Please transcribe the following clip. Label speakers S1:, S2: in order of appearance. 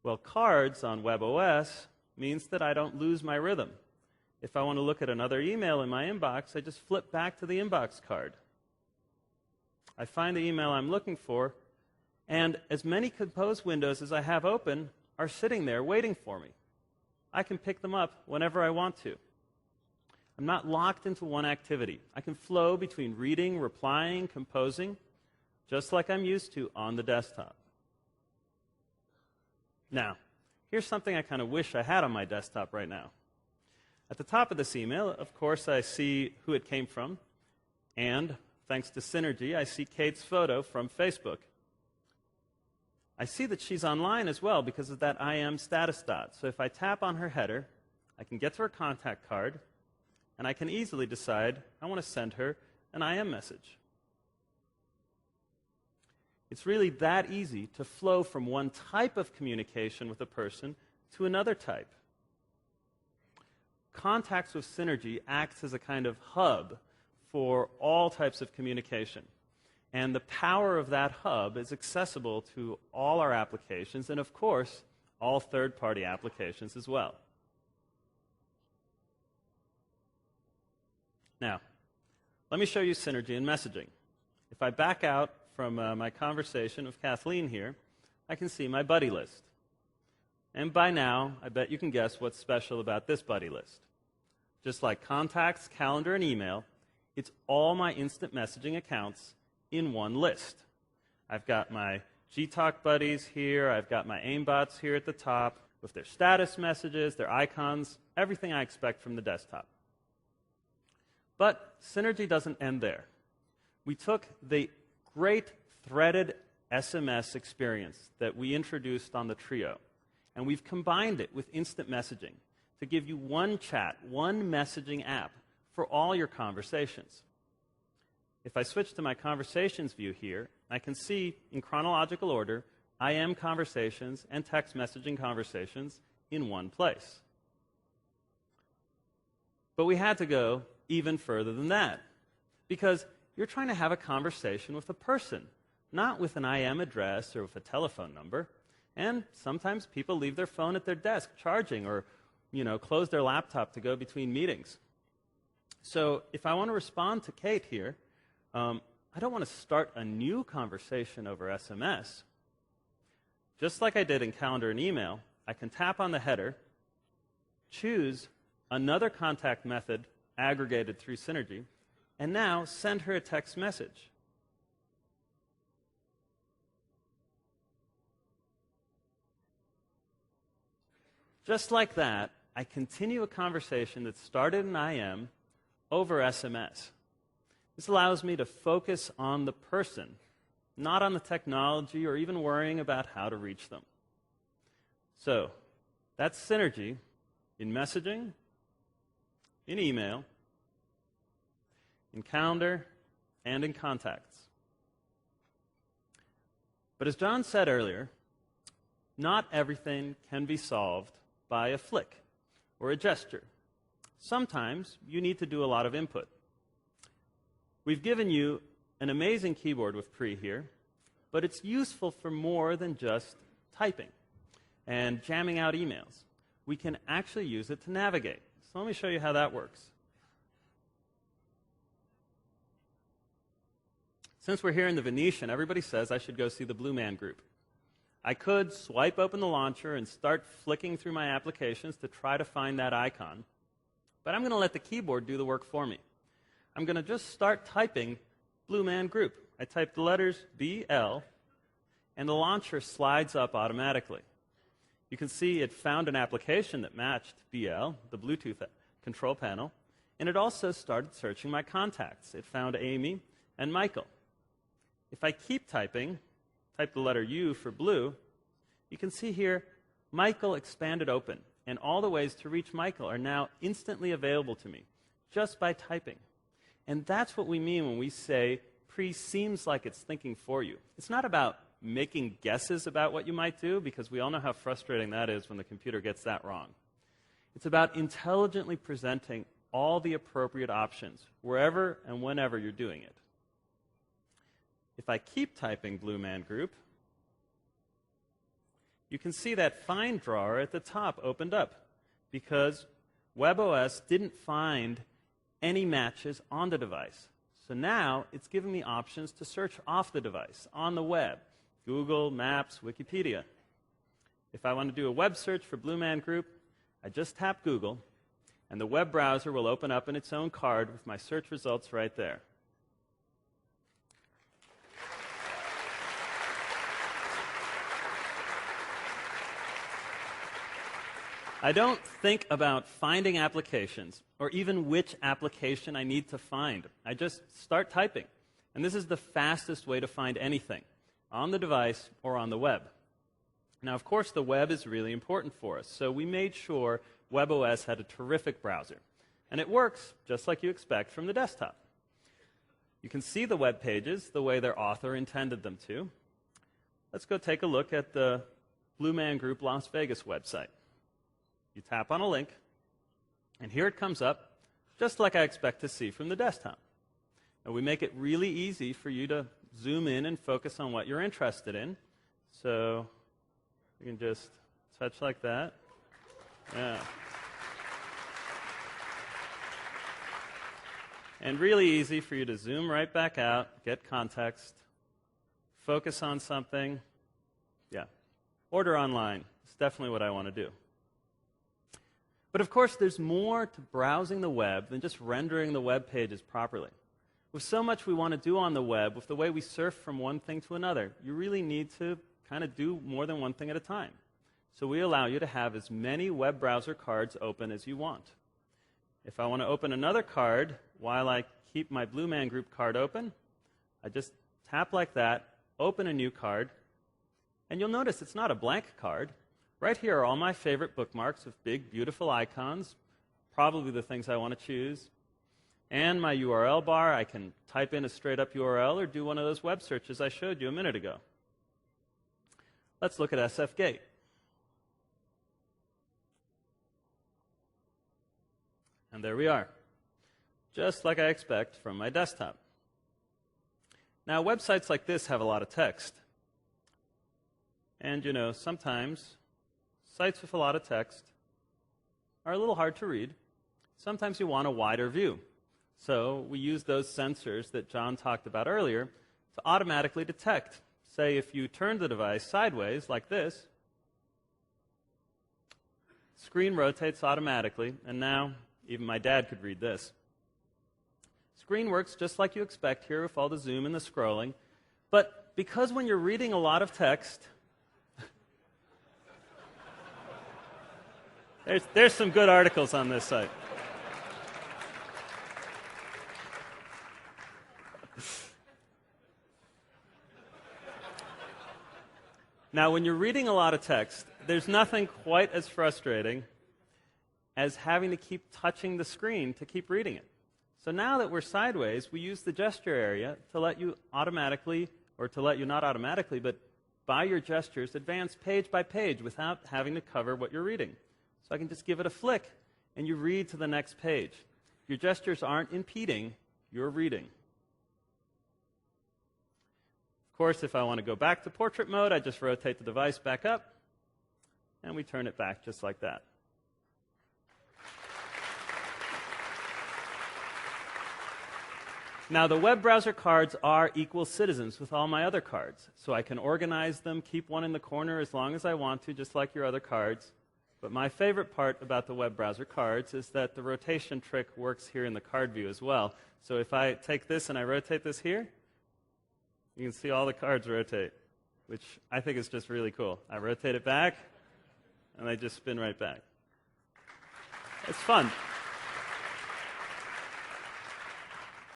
S1: Well, cards on webOS means that I don't lose my rhythm. If I want to look at another email in my inbox, I just flip back to the inbox card. I find the email I'm looking for, and as many compose windows as I have open are sitting there waiting for me. I can pick them up whenever I want to. I'm not locked into one activity. I can flow between reading, replying, composing, just like I'm used to on the desktop. Now, here's something I kind of wish I had on my desktop right now. At the top of this email, of course, I see who it came from, and thanks to Synergy, I see Kate's photo from Facebook. I see that she's online as well because of that I am status dot. So if I tap on her header, I can get to her contact card, and I can easily decide I want to send her an I am message. It's really that easy to flow from one type of communication with a person to another type. Contacts with Synergy acts as a kind of hub for all types of communication. And the power of that hub is accessible to all our applications and, of course, all third-party applications as well. Now, let me show you Synergy in messaging. If I back out from my conversation with Kathleen here, I can see my buddy list. And by now, I bet you can guess what's special about this buddy list. Just like contacts, calendar, and email, it's all my instant messaging accounts in one list. I've got my Gtalk buddies here, I've got my aimbots here at the top, with their status messages, their icons, everything I expect from the desktop. But Synergy doesn't end there. We took the great threaded SMS experience that we introduced on the Trio, and we've combined it with instant messaging to give you one chat, one messaging app for all your conversations. If I switch to my conversations view here, I can see in chronological order IM conversations and text messaging conversations in one place. But we had to go even further than that, because you're trying to have a conversation with a person, not with an IM address or with a telephone number. And sometimes people leave their phone at their desk charging or close their laptop to go between meetings. So if I want to respond to Kate here, I don't want to start a new conversation over SMS. Just like I did in calendar and email, I can tap on the header, choose another contact method aggregated through Synergy, and now send her a text message. Just like that, I continue a conversation that started in IM over SMS. This allows me to focus on the person, not on the technology or even worrying about how to reach them. So, that's Synergy in messaging, in email, in calendar, and in contacts. But as John said earlier, not everything can be solved by a flick or a gesture. Sometimes you need to do a lot of input. We've given you an amazing keyboard with Pre here, but it's useful for more than just typing and jamming out emails. We can actually use it to navigate. So let me show you how that works. Since we're here in the Venetian, everybody says I should go see the Blue Man Group. I could swipe open the launcher and start flicking through my applications to try to find that icon, but I'm going to let the keyboard do the work for me. I'm going to just start typing Blue Man Group. I type the letters BL, and the launcher slides up automatically. You can see it found an application that matched BL, the Bluetooth control panel, and it also started searching my contacts. It found Amy and Michael. If I keep typing, type the letter U for blue, you can see here Michael expanded open, and all the ways to reach Michael are now instantly available to me just by typing. And that's what we mean when we say Pre seems like it's thinking for you. It's not about making guesses about what you might do, because we all know how frustrating that is when the computer gets that wrong. It's about intelligently presenting all the appropriate options wherever and whenever you're doing it. If I keep typing Blue Man Group, you can see that Find drawer at the top opened up because webOS didn't find any matches on the device. So now it's giving me options to search off the device, on the web, Google, Maps, Wikipedia. If I want to do a web search for Blue Man Group, I just tap Google, and the web browser will open up in its own card with my search results right there. I don't think about finding applications or even which application I need to find. I just start typing. And this is the fastest way to find anything, on the device or on the web. Now, of course, the web is really important for us, so we made sure webOS had a terrific browser. And it works just like you expect from the desktop. You can see the web pages the way their author intended them to. Let's go take a look at the Blue Man Group Las Vegas website. You tap on a link, and here it comes up, just like I expect to see from the desktop. And we make it really easy for you to zoom in and focus on what you're interested in. So you can just touch like that. Yeah. And really easy for you to zoom right back out, get context, focus on something. Yeah. Order online. It's definitely what I want to do. But of course, there's more to browsing the web than just rendering the web pages properly. With so much we want to do on the web, with the way we surf from one thing to another, you really need to kind of do more than one thing at a time. So we allow you to have as many web browser cards open as you want. If I want to open another card while I keep my Blue Man Group card open, I just tap like that, open a new card, and you'll notice it's not a blank card. Right here are all my favorite bookmarks with big, beautiful icons, probably the things I want to choose. And my URL bar, I can type in a straight-up URL or do one of those web searches I showed you a minute ago. Let's look at SFGate. And there we are, just like I expect from my desktop. Now, websites like this have a lot of text. And, you know, sometimes sites with a lot of text are a little hard to read. Sometimes you want a wider view. So we use those sensors that John talked about earlier to automatically detect. Say if you turn the device sideways like this, the screen rotates automatically, and now even my dad could read this. Screen works just like you expect here with all the zoom and the scrolling, but because when you're reading a lot of text, There's some good articles on this site. Now, when you're reading a lot of text, there's nothing quite as frustrating as having to keep touching the screen to keep reading it. So now that we're sideways, we use the gesture area to let you automatically, or to let you not automatically, but by your gestures, advance page by page without having to cover what you're reading. So I can just give it a flick, and you read to the next page. Your gestures aren't impeding your reading. Of course, if I want to go back to portrait mode, I just rotate the device back up, and we turn it back just like that. Now, the web browser cards are equal citizens with all my other cards. So I can organize them, keep one in the corner as long as I want to, just like your other cards. But my favorite part about the web browser cards is that the rotation trick works here in the card view as well. So if I take this and I rotate this here, you can see all the cards rotate, which I think is just really cool. I rotate it back, and they just spin right back. It's fun.